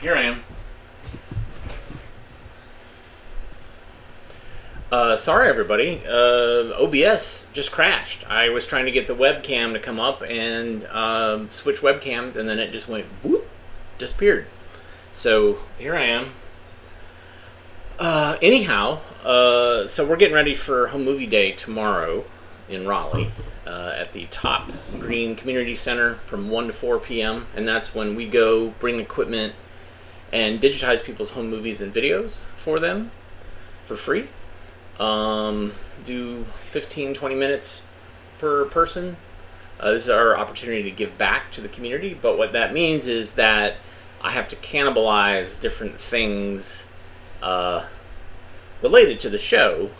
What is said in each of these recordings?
Here I am. Sorry everybody, OBS just crashed. I was trying to get the webcam to come up and switch webcams, and then it just went whoop, disappeared. So here I am. Anyhow, so we're getting ready for Home Movie Day tomorrow in Raleigh at the Top Green Community Center from 1 to 4 p.m. And that's when we go bring equipment and digitize people's home movies and videos for them for free. Do 15-20 minutes per person. This is our opportunity to give back to the community, but what that means is that I have to cannibalize different things related to the show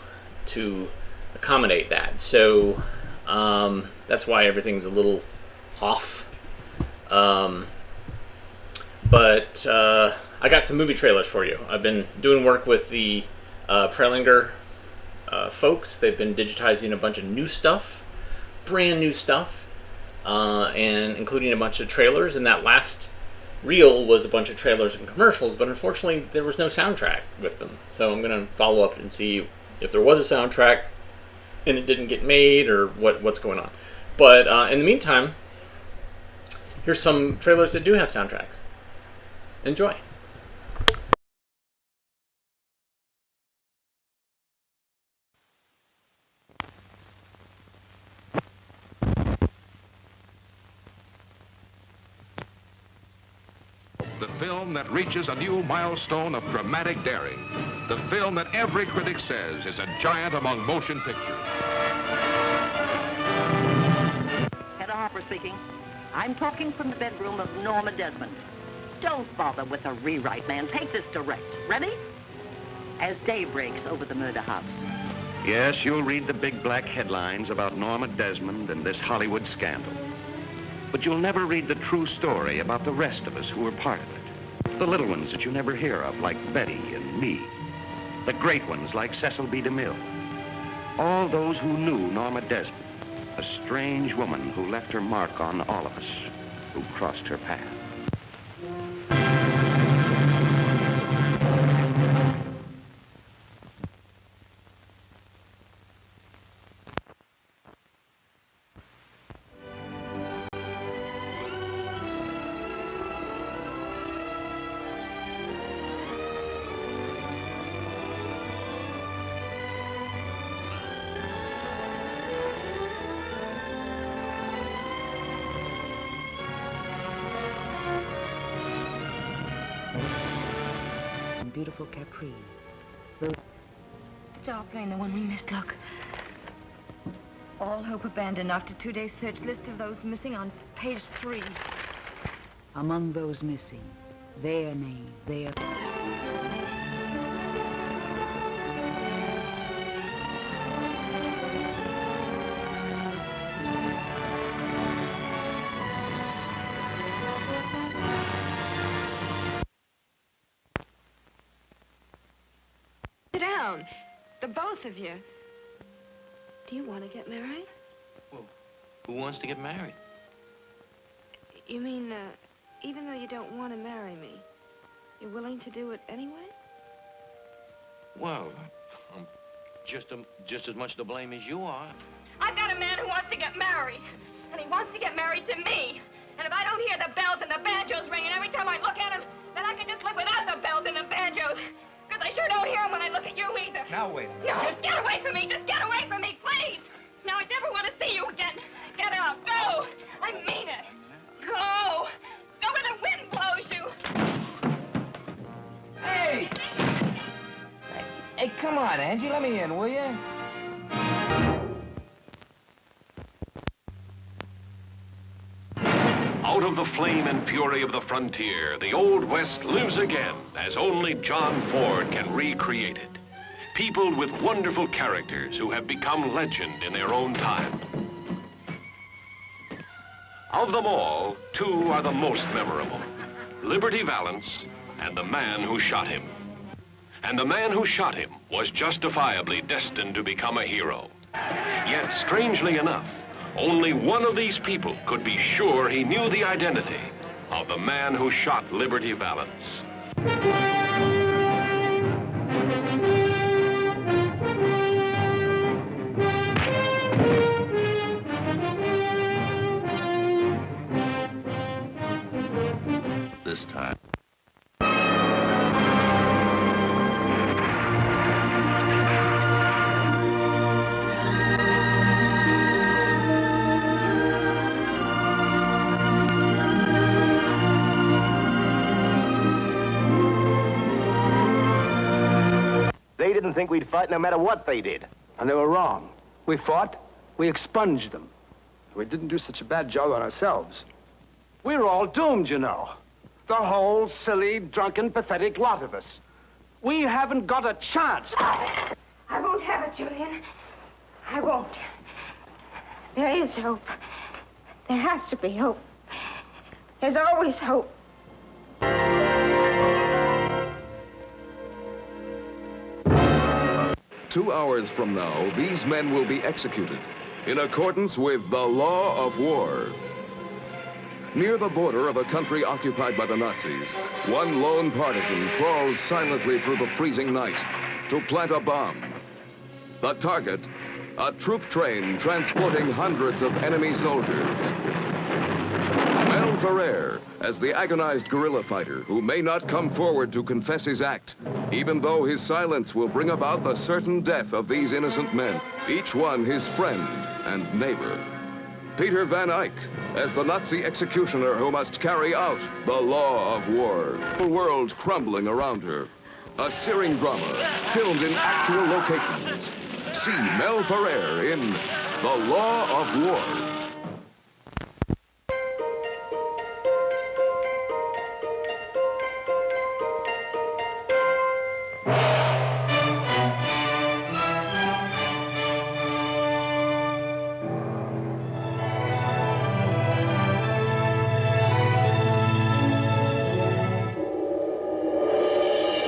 to accommodate that. So that's why everything's a little off. But I got some movie trailers for you. I've been doing work with the Prelinger folks. They've been digitizing a bunch of new stuff, brand new stuff, and including a bunch of trailers. And that last reel was a bunch of trailers and commercials, but unfortunately there was no soundtrack with them. So I'm going to follow up and see if there was a soundtrack and it didn't get made, or what's going on. But in the meantime, here's some trailers that do have soundtracks. Enjoy. The film that reaches a new milestone of dramatic daring. The film that every critic says is a giant among motion pictures. Hedda Harper speaking. I'm talking from the bedroom of Norma Desmond. Don't bother with a rewrite, man. Take this direct. Ready? As day breaks over the murder house. Yes, you'll read the big black headlines about Norma Desmond and this Hollywood scandal. But you'll never read the true story about the rest of us who were part of it. The little ones that you never hear of, like Betty and me. The great ones, like Cecil B. DeMille. All those who knew Norma Desmond, a strange woman who left her mark on all of us who crossed her path. Beautiful Capri. It's our plane, the one we missed, look. All hope abandoned after 2 days search. List of those missing on page 3. Among those missing, their name, their... Sit down. The both of you. Do you want to get married? Well, who wants to get married? You mean, even though you don't want to marry me, you're willing to do it anyway? Well, I'm just as much to blame as you are. I've got a man who wants to get married, and he wants to get married to me. And if I don't hear the bells and the banjos ringing every time I look at him, then I can just live without the bells and the banjos. Because I sure don't hear them when I look at you either. Now, wait a minute. No, just get away from me. Just get away from me, please. Now, I never want to see you again. Get out. Go. I mean it. Go. Go where the wind blows you. Hey! Hey, come on, Angie. Let me in, will you? Out of the flame and fury of the frontier, the Old West lives again, as only John Ford can recreate it. Peopled with wonderful characters who have become legend in their own time. Of them all, two are the most memorable. Liberty Valance and the man who shot him. And the man who shot him was justifiably destined to become a hero. Yet, strangely enough, only one of these people could be sure he knew the identity of the man who shot Liberty Valance. This time. They didn't think we'd fight no matter what they did. And they were wrong. We fought, we expunged them. We didn't do such a bad job on ourselves. We're all doomed, you know. The whole silly, drunken, pathetic lot of us. We haven't got a chance. I won't have it, Julian. I won't. There is hope. There has to be hope. There's always hope. 2 hours from now, these men will be executed in accordance with the law of war. Near the border of a country occupied by the Nazis, one lone partisan crawls silently through the freezing night to plant a bomb. The target, a troop train transporting hundreds of enemy soldiers. Mel Ferrer, as the agonized guerrilla fighter who may not come forward to confess his act, even though his silence will bring about the certain death of these innocent men, each one his friend and neighbor. Peter Van Eyck, as the Nazi executioner who must carry out the law of war. The world crumbling around her. A searing drama filmed in actual locations. See Mel Ferrer in The Law of War.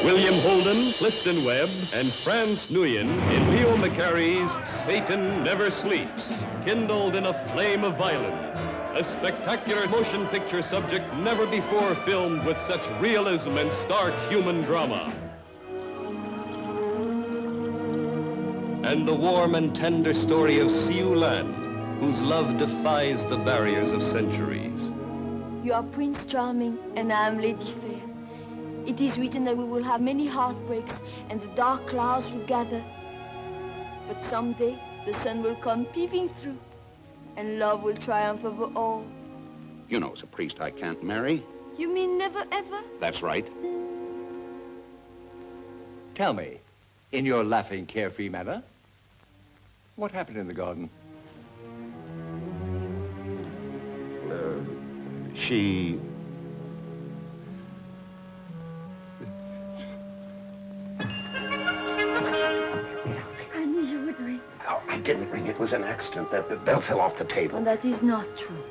William Holden, Clifton Webb, and Franz Nguyen in Leo McCarey's Satan Never Sleeps, kindled in a flame of violence, a spectacular motion picture subject never before filmed with such realism and stark human drama. And the warm and tender story of Siu Lan, whose love defies the barriers of centuries. You are Prince Charming, and I am Lady Fair. It is written that we will have many heartbreaks and the dark clouds will gather. But someday the sun will come peeping through and love will triumph over all. You know, as a priest, I can't marry. You mean never ever? That's right. Tell me, in your laughing, carefree manner, what happened in the garden? She... I knew you would ring. Oh, I didn't ring. It was an accident. The bell fell off the table. And that is not true.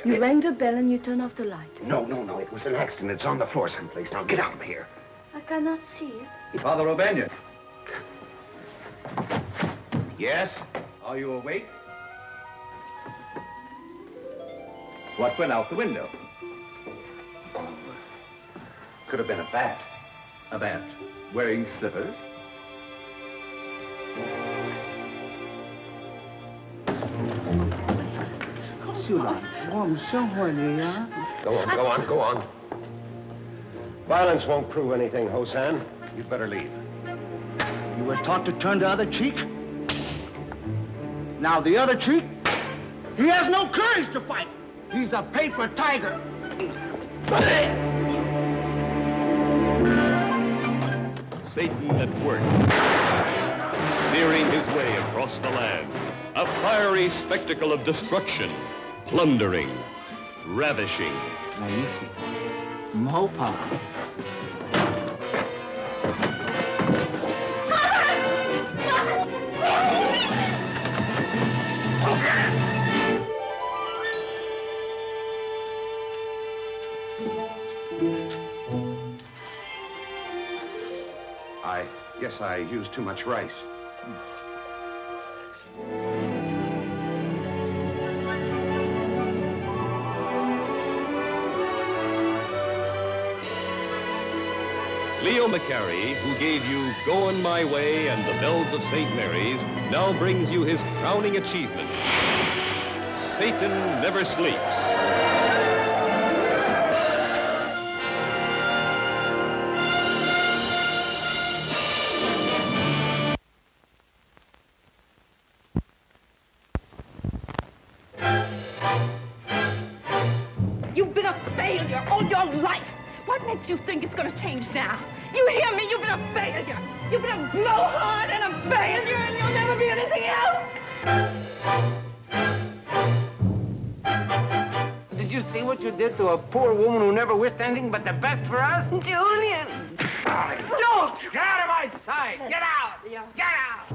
You rang the bell and you turned off the light. No. It was an accident. It's on the floor someplace. Now, get out of here. I cannot see it. Father O'Banion. Yes? Are you awake? What went out the window? Oh, could have been a bat. A bat. Wearing slippers? Go on. Violence won't prove anything, Hosan. You'd better leave. You were taught to turn the other cheek. Now the other cheek, he has no courage to fight. He's a paper tiger. Satan at work, searing his way across the land. A fiery spectacle of destruction, plundering, ravishing. Mopa. I guess I used too much rice. Leo McCarey, who gave you Goin' My Way and The Bells of St. Mary's, now brings you his crowning achievement, Satan Never Sleeps. You've been a failure all your life. What makes you think it's going to change now? You hear me? You've been a failure. You've been a blowhard and a failure, and you'll never be anything else. Did you see what you did to a poor woman who never wished anything but the best for us? Julian! Don't! Get out of my sight! Get out! Get out!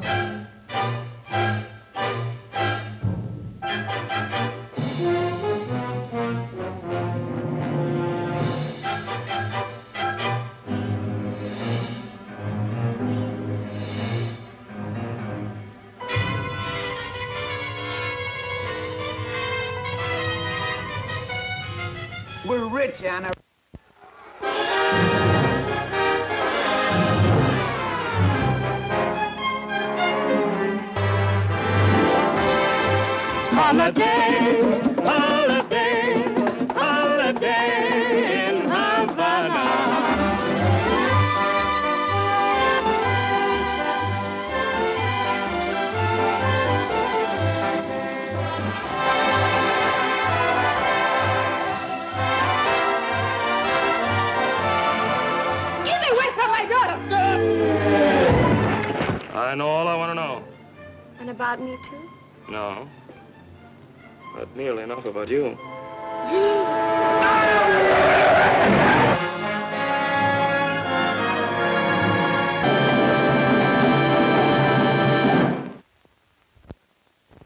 We're rich, Anna. Holiday, holiday, holiday in Havana. Get away from my daughter! I know all I want to know. And about me, too? No. But nearly enough about you.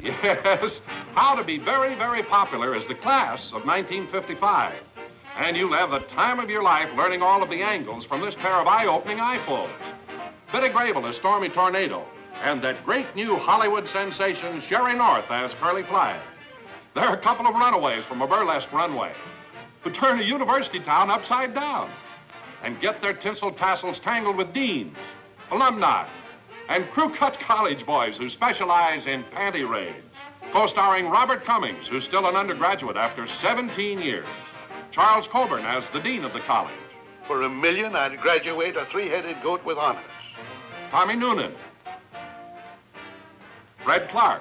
Yes, how to be very, very popular is the class of 1955. And you'll have the time of your life learning all of the angles from this pair of eye-opening eyefuls. Biddy Grable as Stormy Tornado, and that great new Hollywood sensation, Sherry North as Curly Flag. They're a couple of runaways from a burlesque runway who turn a university town upside down and get their tinsel tassels tangled with deans, alumni, and crew-cut college boys who specialize in panty raids. Co-starring Robert Cummings, who's still an undergraduate after 17 years. Charles Coburn as the dean of the college. For $1 million, I'd graduate a three-headed goat with honors. Tommy Noonan. Fred Clark.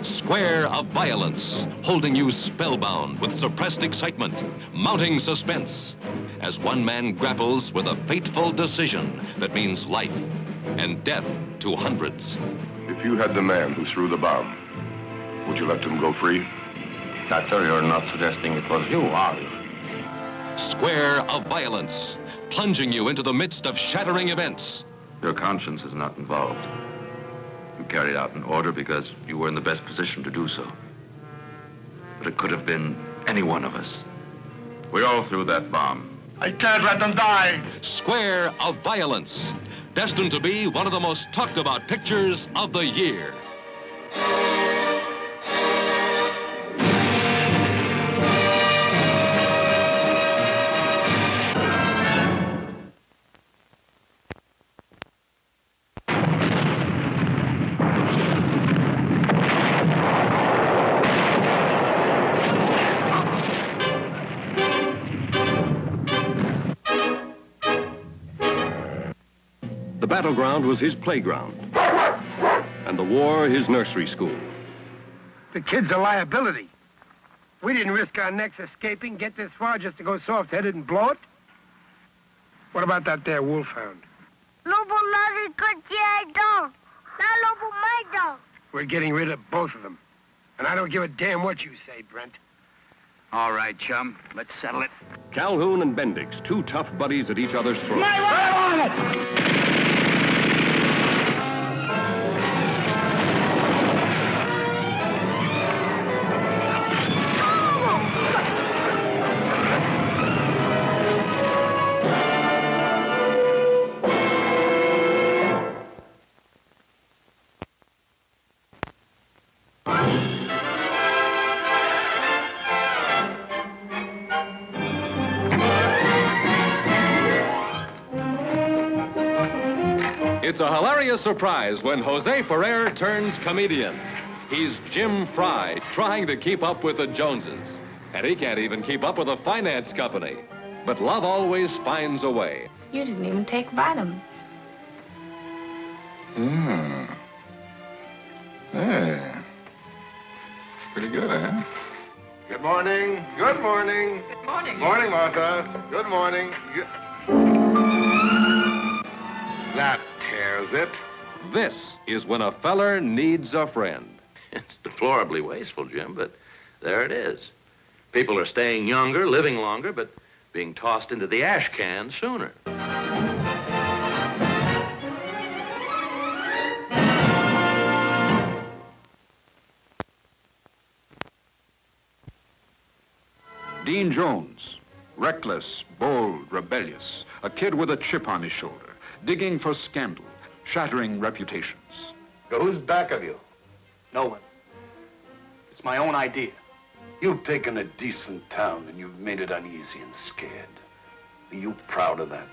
Square of violence, holding you spellbound with suppressed excitement, mounting suspense, as one man grapples with a fateful decision that means life and death to hundreds. If you had the man who threw the bomb, would you let him go free? Doctor, you're not suggesting it was you, are you? Square of violence, plunging you into the midst of shattering events. Your conscience is not involved. You carried out an order because you were in the best position to do so. But it could have been any one of us. We all threw that bomb. I can't let them die. Square of violence, destined to be one of the most talked about pictures of the year. The battleground was his playground, and the war his nursery school. The kid's a liability. We didn't risk our necks escaping, get this far just to go soft-headed and blow it. What about that there wolfhound? Lobo loves good G.I. Joe. Not Lobo my dog. We're getting rid of both of them. And I don't give a damn what you say, Brent. All right, chum. Let's settle it. Calhoun and Bendix, two tough buddies at each other's throats. It's a hilarious surprise when Jose Ferrer turns comedian. He's Jim Fry, trying to keep up with the Joneses. And he can't even keep up with a finance company. But love always finds a way. You didn't even take vitamins. Yeah. Pretty good, huh? Good morning. Good morning. Good morning. Morning, Martha. Good morning. That tears it. This is when a feller needs a friend. It's deplorably wasteful, Jim, but there it is. People are staying younger, living longer, but being tossed into the ash can sooner. Dean Jones, reckless, bold, rebellious, a kid with a chip on his shoulder, digging for scandal, shattering reputations. Who's back of you? No one. It's my own idea. You've taken a decent town and you've made it uneasy and scared. Are you proud of that?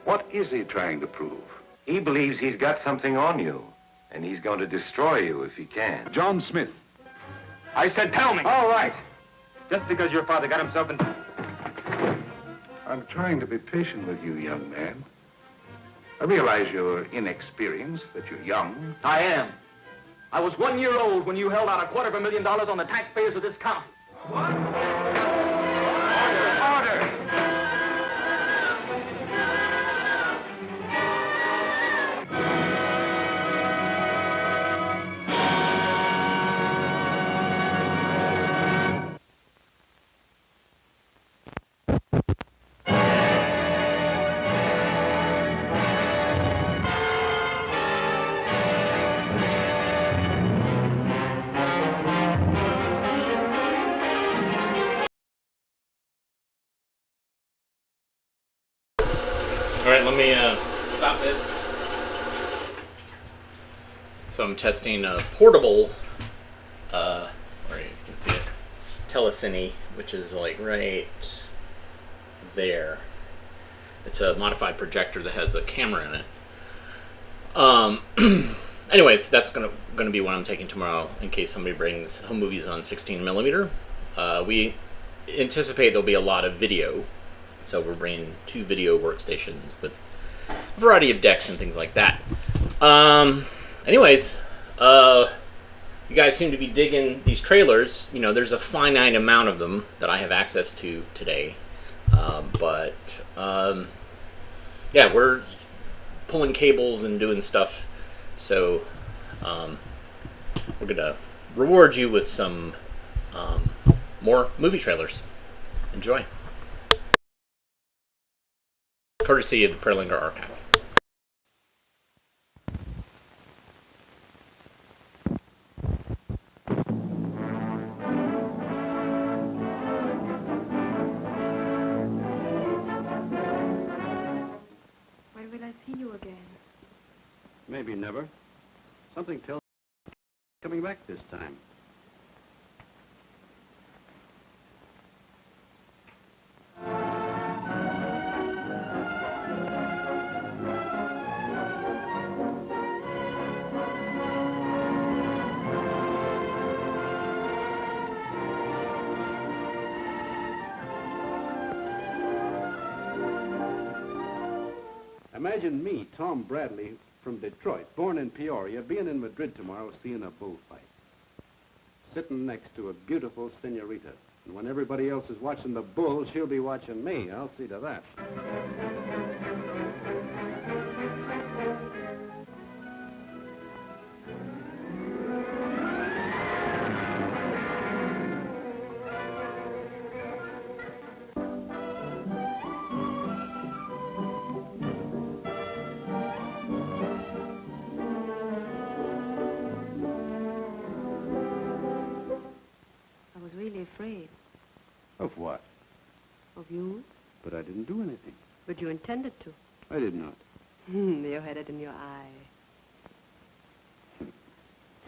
What is he trying to prove? He believes he's got something on you, and he's going to destroy you if he can. John Smith. I said, tell me. All right. Just because your father got himself in... I'm trying to be patient with you, young man. I realize you're inexperienced, that you're young. I am. I was 1 year old when you held out $250,000 on the taxpayers of this county. What? Order! All right, let me stop this. So I'm testing a portable, where you can see it, telecine, which is like right there. It's a modified projector that has a camera in it. Anyways, that's gonna be what I'm taking tomorrow in case somebody brings home movies on 16mm. We anticipate there'll be a lot of video. So we're bringing 2 video workstations with a variety of decks and things like that. Anyways, you guys seem to be digging these trailers. You know, there's a finite amount of them that I have access to today. Yeah, we're pulling cables and doing stuff. So we're going to reward you with some more movie trailers. Enjoy. Courtesy of the Perlinger Archive. When will I see you again? Maybe never. Something tells me coming back this time. Imagine me, Tom Bradley, from Detroit, born in Peoria, being in Madrid tomorrow seeing a bullfight. Sitting next to a beautiful senorita. And when everybody else is watching the bull, she'll be watching me. I'll see to that. Afraid. Of what? Of you? But I didn't do anything. But you intended to. I did not. You had it in your eye.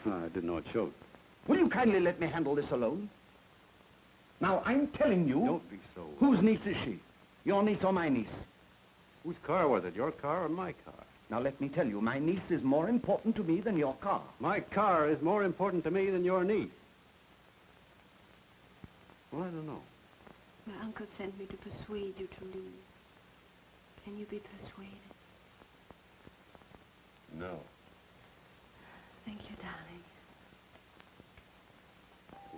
I didn't know it showed. Will you kindly let me handle this alone? Now, I'm telling you... Don't be so... Whose niece is she? Your niece or my niece? Whose car was it? Your car or my car? Now, let me tell you, my niece is more important to me than your car. My car is more important to me than your niece. Well, I don't know. My uncle sent me to persuade you to leave. Can you be persuaded? No. Thank you, darling.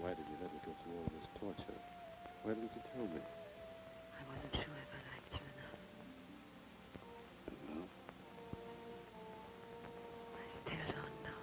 Why did you let me go through all this torture? Why didn't you tell me? I wasn't sure if I liked you enough. Well, I still don't know.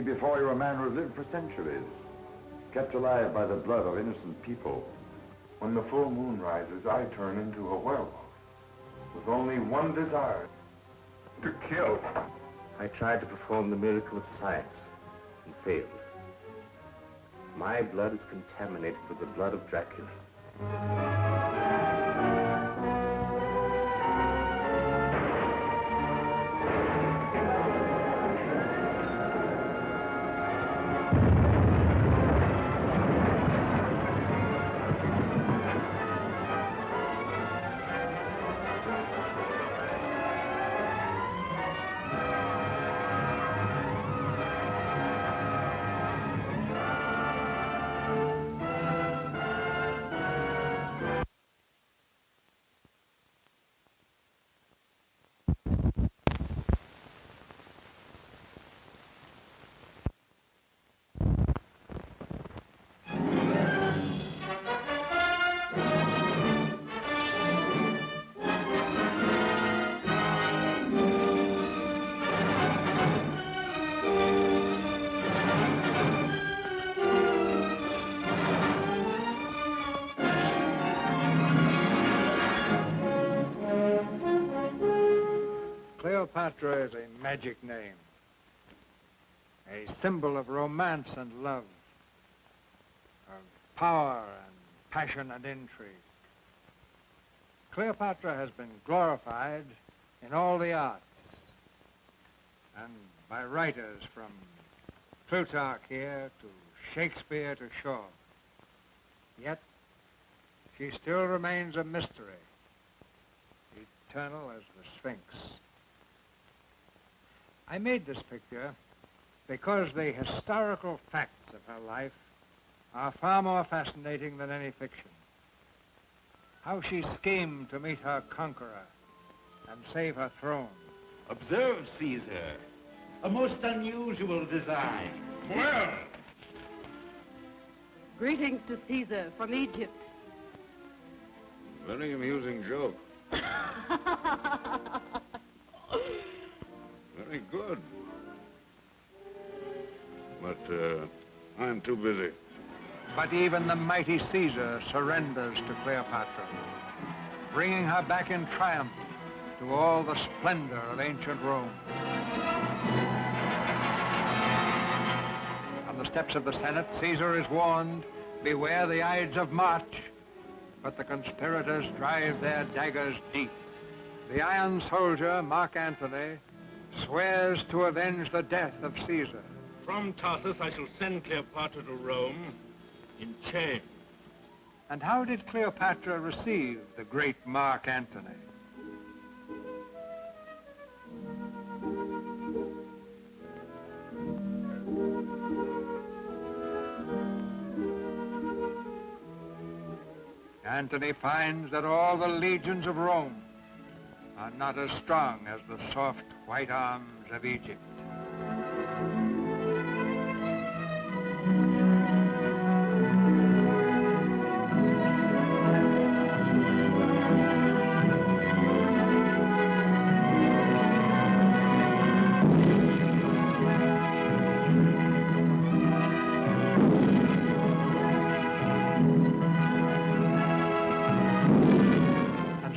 Before you, a man who has lived for centuries, kept alive by the blood of innocent people. When the full moon rises, I turn into a werewolf, with only one desire, to kill. I tried to perform the miracle of science and failed. My blood is contaminated with the blood of Dracula. Cleopatra is a magic name, a symbol of romance and love, of power and passion and intrigue. Cleopatra has been glorified in all the arts and by writers from Plutarch here to Shakespeare to Shaw. Yet she still remains a mystery, eternal as the Sphinx. I made this picture because the historical facts of her life are far more fascinating than any fiction. How she schemed to meet her conqueror and save her throne. Observe, Caesar. A most unusual design. Well! Greetings to Caesar from Egypt. Very amusing joke. Very good. But, I'm too busy. But even the mighty Caesar surrenders to Cleopatra, bringing her back in triumph to all the splendor of ancient Rome. On the steps of the Senate, Caesar is warned, beware the Ides of March. But the conspirators drive their daggers deep. The Iron Soldier, Mark Antony, swears to avenge the death of Caesar. From Tarsus, I shall send Cleopatra to Rome in chains. And how did Cleopatra receive the great Mark Antony? Antony finds that all the legions of Rome are not as strong as the soft white arms of Egypt.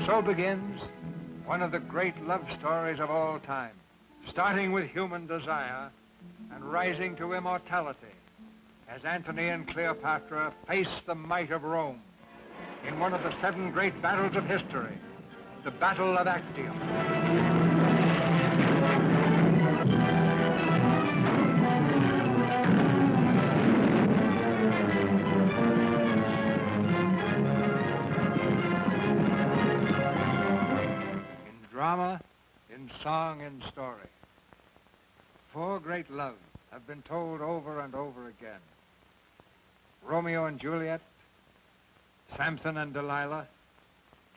So begins one of the great love stories of all time, starting with human desire and rising to immortality as Antony and Cleopatra face the might of Rome in one of the 7 great battles of history, the Battle of Actium. Drama, in song, in story. 4 great loves have been told over and over again. Romeo and Juliet, Samson and Delilah,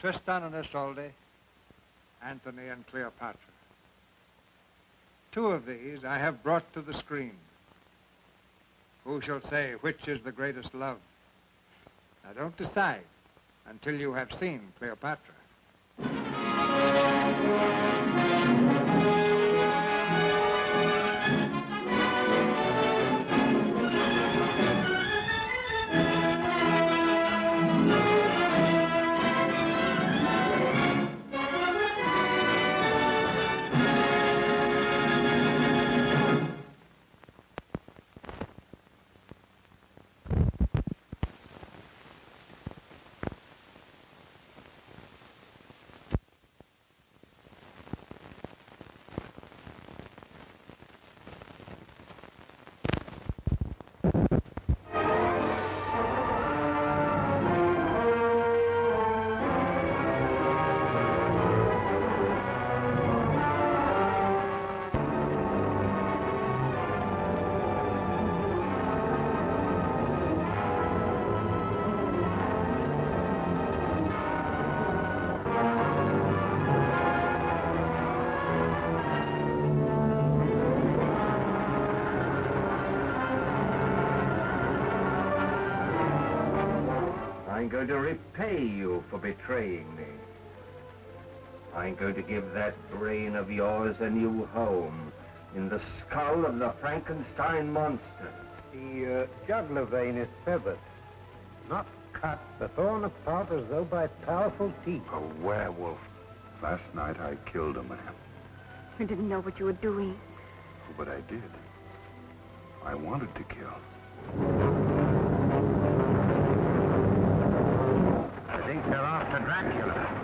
Tristan and Isolde, Antony and Cleopatra. 2 of these I have brought to the screen. Who shall say which is the greatest love? Now don't decide until you have seen Cleopatra. I'm going to repay you for betraying me. I'm going to give that brain of yours a new home in the skull of the Frankenstein monster. The jugular vein is severed, not cut, but torn apart as though by powerful teeth. A werewolf. Last night I killed a man, You didn't know what you were doing. but I did. I wanted to kill. I think they're after Dracula.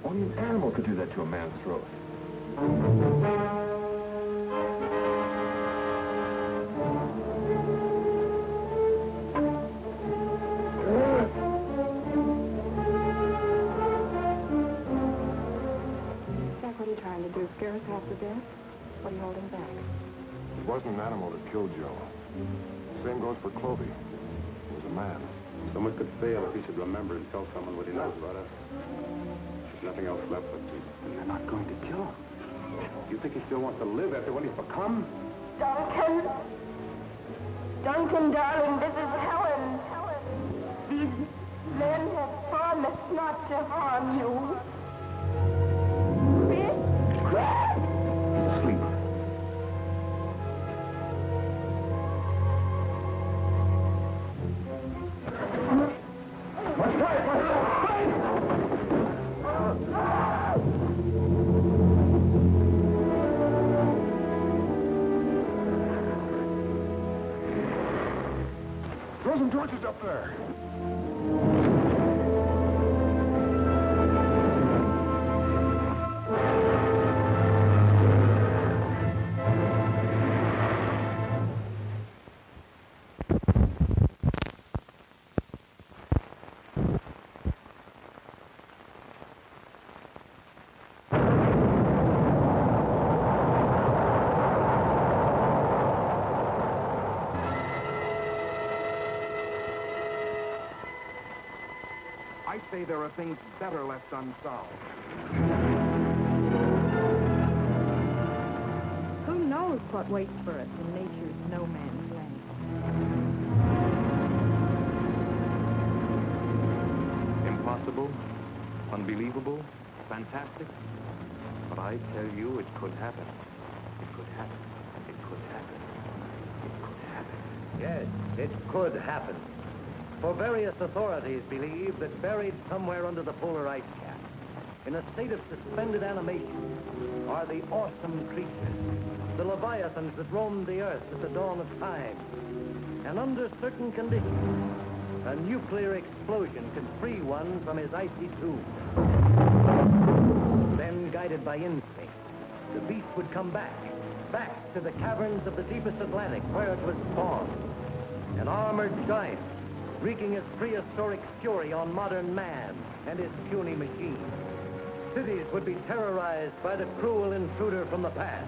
Only an animal could do that to a man's throat. Jack, what are you trying sheriff after death? What are you holding back? It wasn't an animal that killed Joe. Same goes for Clovey. He was a man. So much could fail if he should remember and tell someone what he knows about us. There's nothing else left but to... They're not going to kill him. You think he still wants to live after what he's become? Duncan! Duncan, darling, this is Helen. These men have promised not to harm you. Chris? He's asleep. Throw some torches up there. I say there are things better left unsolved. Who knows what waits for us in nature's no man's land? Impossible, unbelievable, fantastic. But I tell you, it could happen. It could happen. It could happen. It could happen. Yes, it could happen. For various authorities believe that buried somewhere under the polar ice cap, in a state of suspended animation, are the awesome creatures, the leviathans that roamed the earth at the dawn of time. And under certain conditions, a nuclear explosion could free one from his icy tomb. Then, guided by instinct, the beast would come back to the caverns of the deepest Atlantic where it was spawned. An armored giant, wreaking his prehistoric fury on modern man and his puny machines. Cities would be terrorized by the cruel intruder from the past.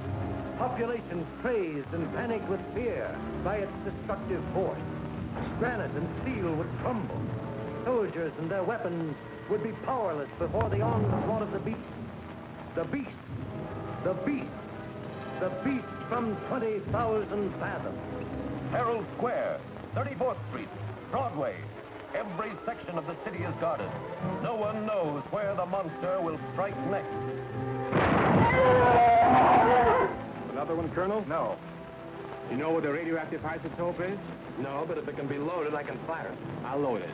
Populations crazed and panicked with fear by its destructive force. Granite and steel would crumble. Soldiers and their weapons would be powerless before the onslaught of the beast. The beast. The beast. The beast from 20,000 fathoms. Herald Square, 34th Street, Broadway. Every section of the city is guarded. No one knows where the monster will strike next. Another one, Colonel? No. You know what the radioactive isotope is? No, but if it can be loaded, I can fire it. I'll load it.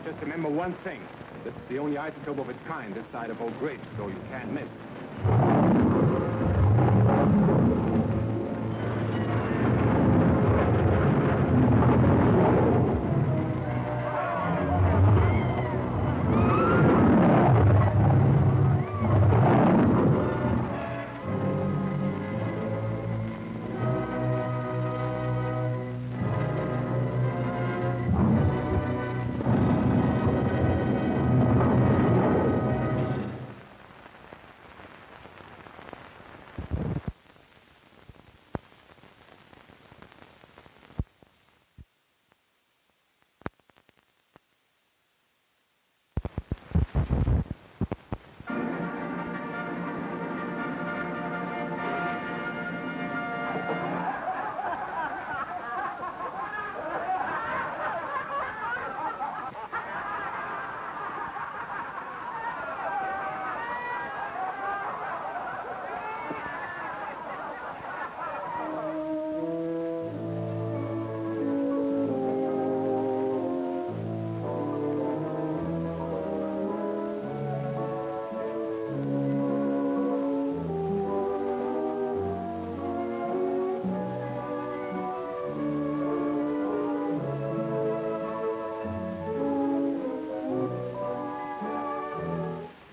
Just remember one thing. This is the only isotope of its kind this side of Oak Ridge, so you can't miss.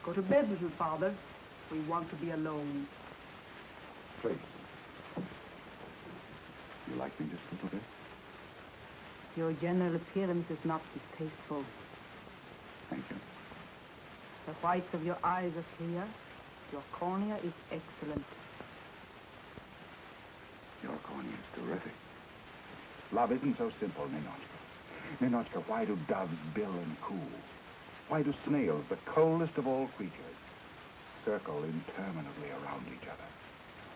Go to bed, little father. We want to be alone. Please. You like me just a little bit? Your general appearance is not distasteful. Thank you. The whites of your eyes are clear. Your cornea is excellent. Your cornea is terrific. Love isn't so simple, Ninochka. Ninochka, why do doves bill and coo? Why do snails, the coldest of all creatures, circle interminably around each other?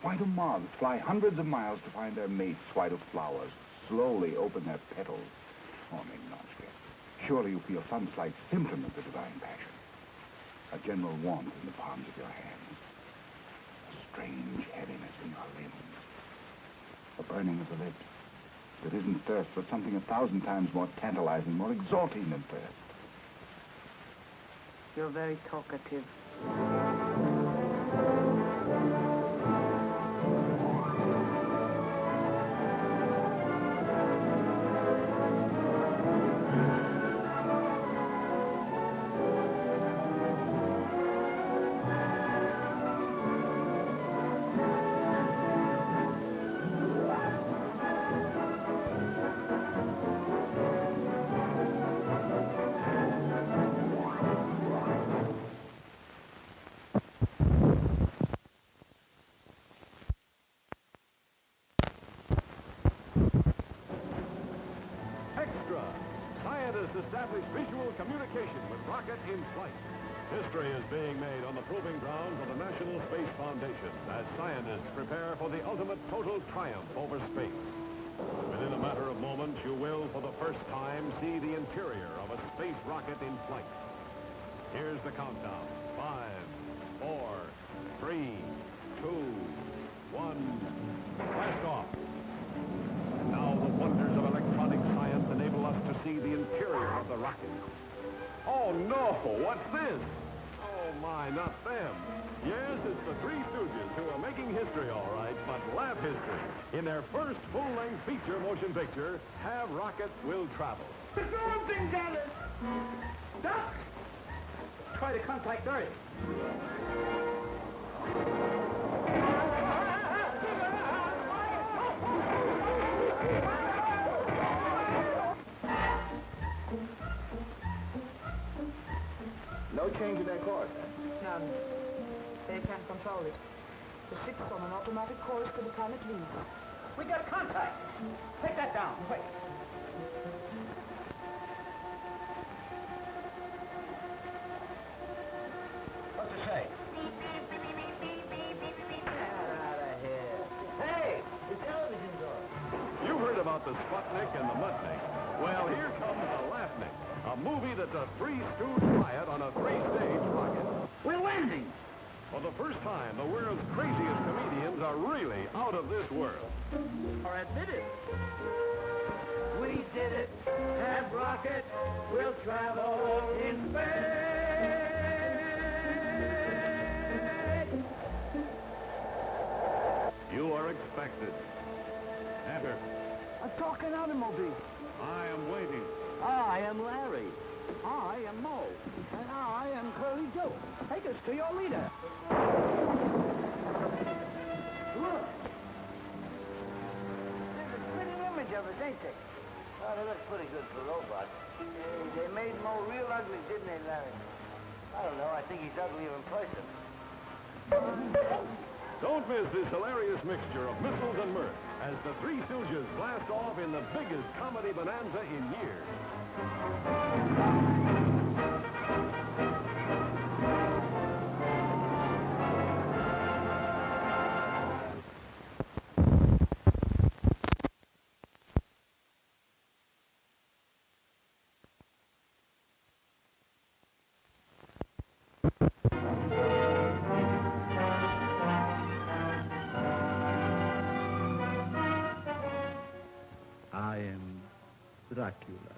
Why do moths fly hundreds of miles to find their mates? Why do flowers slowly open their petals? Oh, Ninochka, surely you feel some slight symptom of the divine passion. A general warmth in the palms of your hands. A strange heaviness in your limbs. A burning of the lips. That isn't thirst, but something 1,000 times more tantalizing, more exalting than thirst. You're very talkative. Establish visual communication with rocket in flight. History is being made on the proving grounds of the National Space Foundation as scientists prepare for the ultimate total triumph over space. Within a matter of moments, you will, for the first time, see the interior of a space rocket in flight. Here's the countdown. 5, 4, 3, 2, 1, blast off. And now the wonders of electronic science enable us to see the interior of the rocket. Oh, no! What's this? Oh, my, not them. Yes, it's the Three Stooges who are making history, all right, but laugh history. In their first full-length feature motion picture, Have Rockets Will Travel. We're throwing things at us! Duck! Try to contact Earth. No change in their course. None. They can't control it. The ship's on an automatic course to the planet Venus. We got contact. Take that down, quick. What's it say? Get out of here. Hey, the television's on. You heard about the Sputnik and the Mutnik. Well, here comes the Laughnik, a movie that's a three-stooge riot on a three-stage rocket. We're landing. For the first time, the world's craziest comedians are really out of this world. Or admit it. We did it. Have rocket. We'll travel in space. You are expected. Enter. A talking automobile. I am waiting. I am Larry. I am Mo. And I am Curly Joe. Take us to your leader. Look. There's a pretty image of us, ain't they? Oh, they look pretty good for robots. They made Mo real ugly, didn't they, Larry? I don't know. I think he's uglier in person. Don't miss this hilarious mixture of missiles and mirth as the Three Stooges blast off in the biggest comedy bonanza in years. I am Dracula.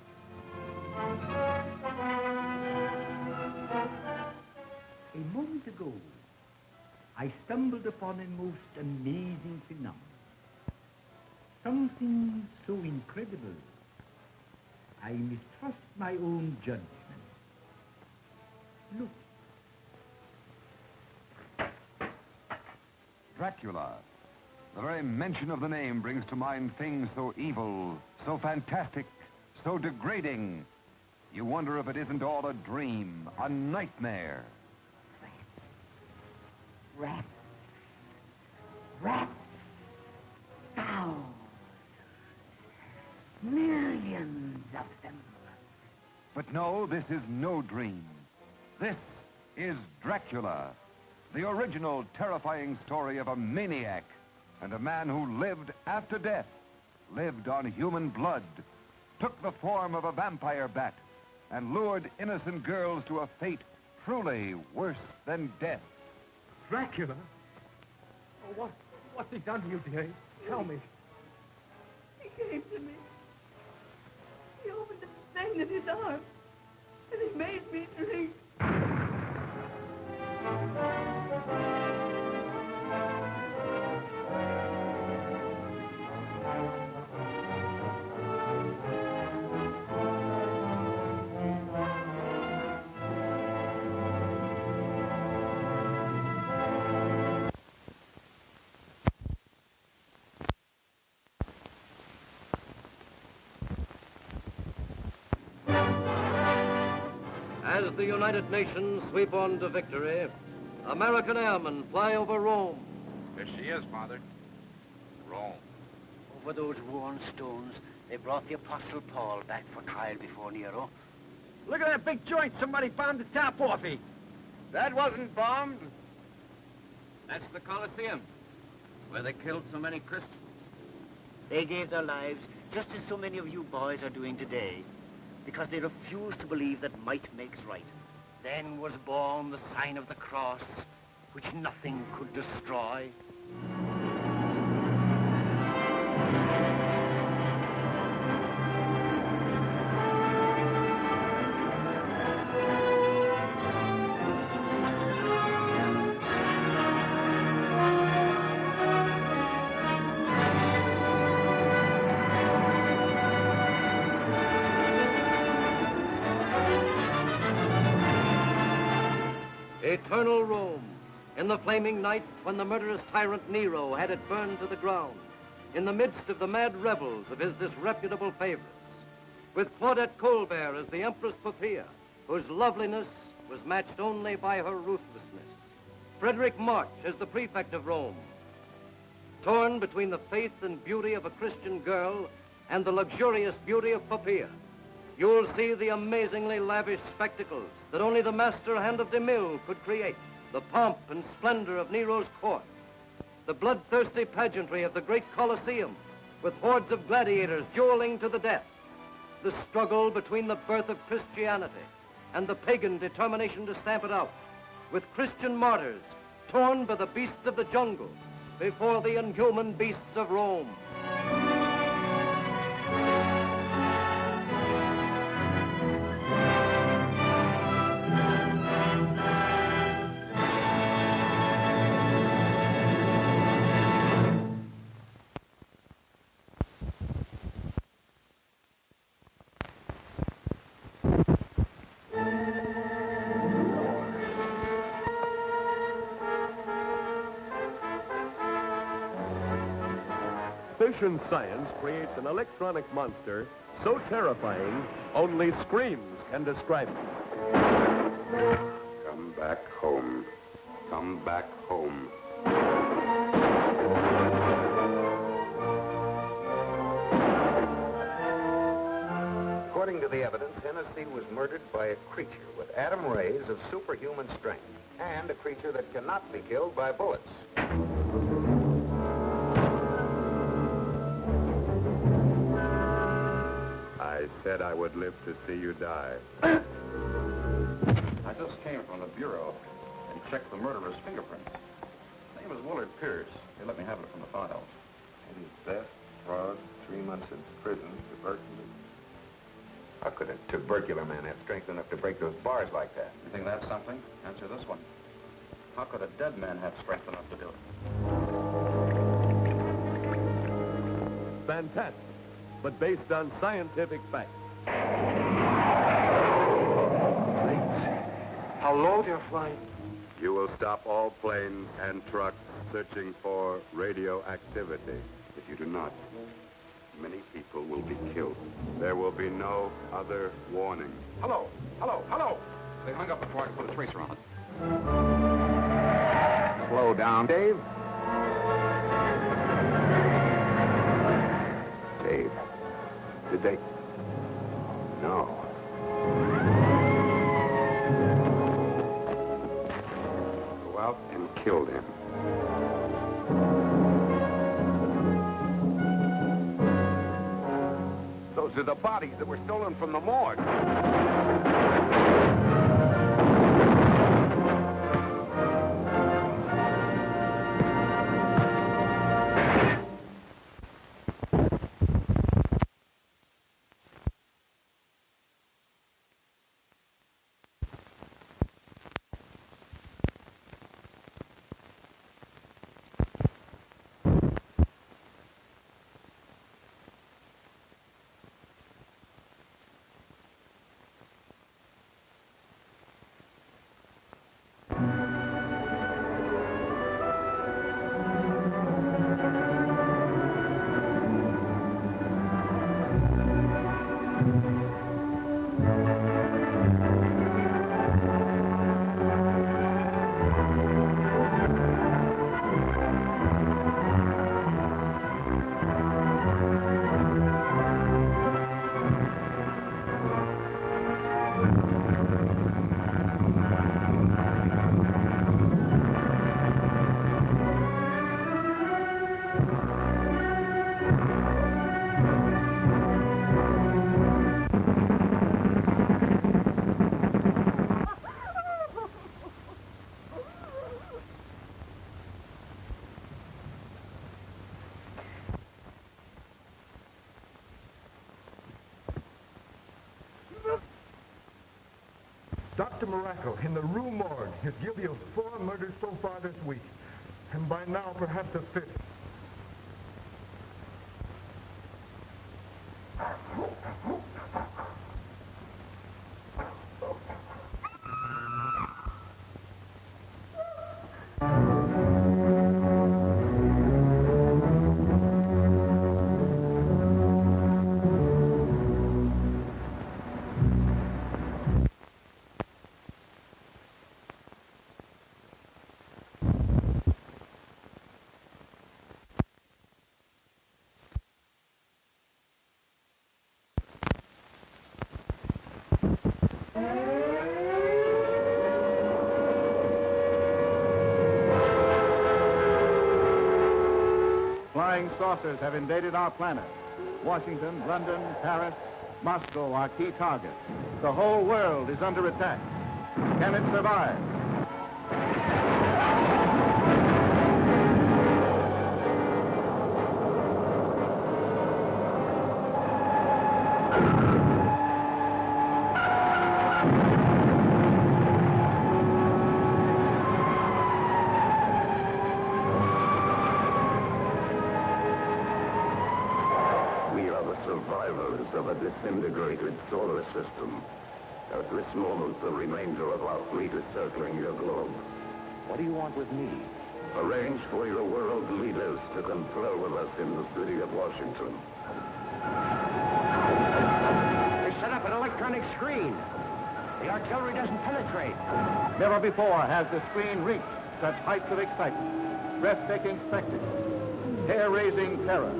A moment ago, I stumbled upon a most amazing phenomenon. Something so incredible, I mistrust my own judgment. Look. Dracula. The very mention of the name brings to mind things so evil, so fantastic, so degrading. You wonder if it isn't all a dream, a nightmare. rats. Rats. Thousands. Millions of them. But no, this is no dream. This is Dracula, the original terrifying story of a maniac and a man who lived after death, lived on human blood, took the form of a vampire bat, and lured innocent girls to a fate truly worse than death. Dracula? Oh, what's he done to you, dear? Tell me. He came to me. He opened the thing in his arm, and he made me drink. As the United Nations sweep on to victory, American airmen fly over Rome. There she is, Father. Rome. Over those worn stones, they brought the Apostle Paul back for trial before Nero. Look at that big joint somebody bombed the top off it. That wasn't bombed. That's the Colosseum, where they killed so many Christians. They gave their lives just as so many of you boys are doing today, because they refused to believe that might makes right. Then was born the sign of the cross, which nothing could destroy. Eternal Rome, in the flaming night when the murderous tyrant Nero had it burned to the ground, in the midst of the mad revels of his disreputable favorites, with Claudette Colbert as the Empress Poppaea, whose loveliness was matched only by her ruthlessness, Frederick March as the prefect of Rome, torn between the faith and beauty of a Christian girl and the luxurious beauty of Poppaea, you'll see the amazingly lavish spectacles that only the master hand of DeMille could create, the pomp and splendor of Nero's court, the bloodthirsty pageantry of the great Colosseum, with hordes of gladiators dueling to the death, the struggle between the birth of Christianity and the pagan determination to stamp it out, with Christian martyrs torn by the beasts of the jungle before the inhuman beasts of Rome. Vision Science creates an electronic monster so terrifying, only screams can describe it. Come back home. Come back home. According to the evidence, Hennessy was murdered by a creature with atom rays of superhuman strength, and a creature that cannot be killed by bullets. I said I would live to see you die. I just came from the Bureau and checked the murderer's fingerprints. His name is Willard Pierce. They let me have it from the files. And theft, fraud, 3 months in prison, tuberculosis. How could a tubercular man have strength enough to break those bars like that? You think that's something? Answer this one. How could a dead man have strength enough to do it? Fantastic, but based on scientific facts. How low they're flying. You will stop all planes and trucks searching for radioactivity. If you do not, many people will be killed. There will be no other warning. Hello! Hello! Hello! They hung up before I could put a tracer on it. slow down, Dave. Dave, did they... No. Go out and killed him. Those are the bodies that were stolen from the morgue. Dr. Morocco, in the Rue Morgue, is guilty of 4 murders so far this week. And by now, perhaps a 5th. Flying saucers have invaded our planet. Washington, London, Paris, Moscow are key targets. The whole world is under attack. Can it survive? Survivors of a disintegrated solar system. At this moment, the remainder of our fleet is circling your globe. What do you want with me? Arrange for your world leaders to confer with us in the city of Washington. They set up an electronic screen. The artillery doesn't penetrate. Never before has the screen reached such heights of excitement. Breathtaking spectacle. Hair-raising terror.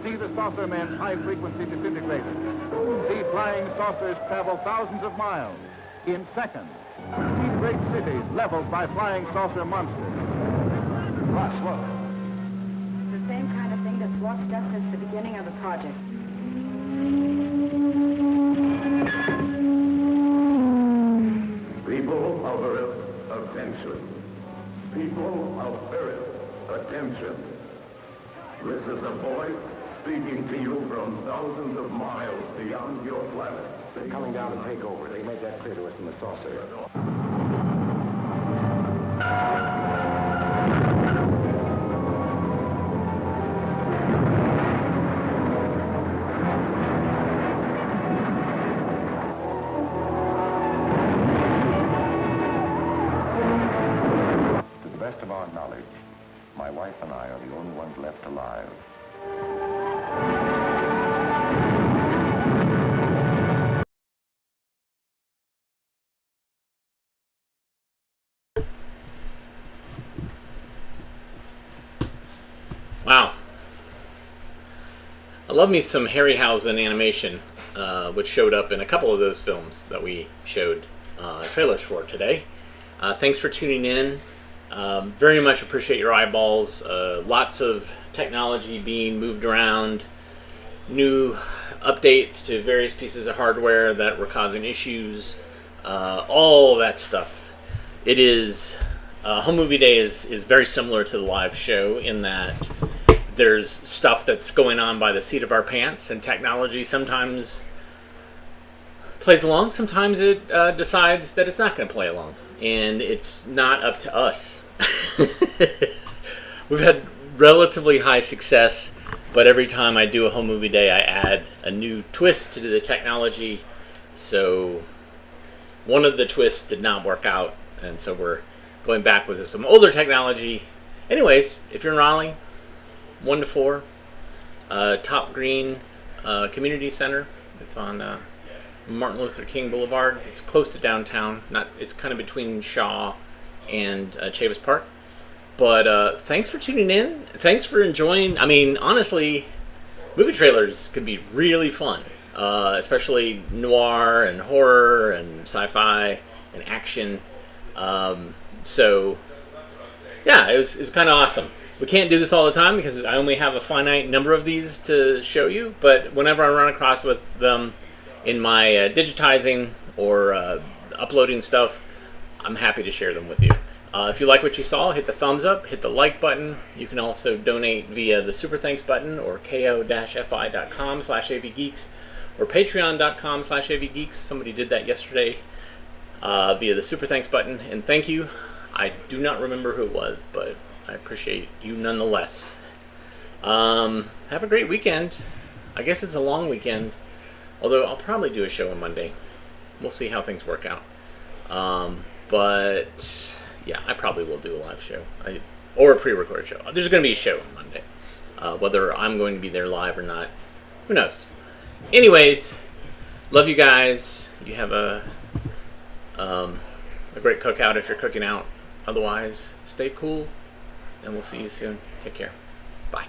See the saucer men's high-frequency disintegrators. See flying saucers travel thousands of miles in seconds. See great cities leveled by flying saucer monsters. Ross, look. It's the same kind of thing that's watched us since the beginning of the project. People of Earth, attention. People of Earth, attention. This is a voice speaking to you from thousands of miles beyond your planet. They're coming down to take over. They made that clear to us in the saucer. To the best of our knowledge, my wife and I are the only ones left alive. I love me some Harryhausen animation, which showed up in a couple of those films that we showed trailers for today. Thanks for tuning in. Very much appreciate your eyeballs. Lots of technology being moved around, new updates to various pieces of hardware that were causing issues, all that stuff. It is Home Movie Day is very similar to the live show in that there's stuff that's going on by the seat of our pants, and technology sometimes plays along, sometimes it decides that it's not going to play along, and it's not up to us. We've had relatively high success, but every time I do a Home Movie Day, I add a new twist to the technology. So one of the twists did not work out, and so we're going back with some older technology. Anyways, if you're in Raleigh, 1 to 4, Top Green Community Center. It's on Martin Luther King Boulevard. It's close to downtown. It's kind of between Shaw and Chavis Park. But thanks for tuning in. Thanks for enjoying. I mean, honestly, movie trailers can be really fun, especially noir and horror and sci-fi and action. So, yeah, it was kind of awesome. We can't do this all the time because I only have a finite number of these to show you, but whenever I run across with them in my digitizing or uploading stuff, I'm happy to share them with you. If you like what you saw, hit the thumbs up, hit the like button. You can also donate via the Super Thanks button or ko-fi.com/avgeeks or patreon.com/avgeeks. Somebody did that yesterday via the Super Thanks button, and thank you. I do not remember who it was, but I appreciate you nonetheless. Have a great weekend. I guess it's a long weekend, although I'll probably do a show on Monday. We'll see how things work out. But yeah, I probably will do a live show or a pre-recorded show. There's going to be a show on Monday. Whether I'm going to be there live or not, who knows? Anyways, love you guys. You have a great cookout if you're cooking out. Otherwise, stay cool, and we'll see you soon. Take care. Bye.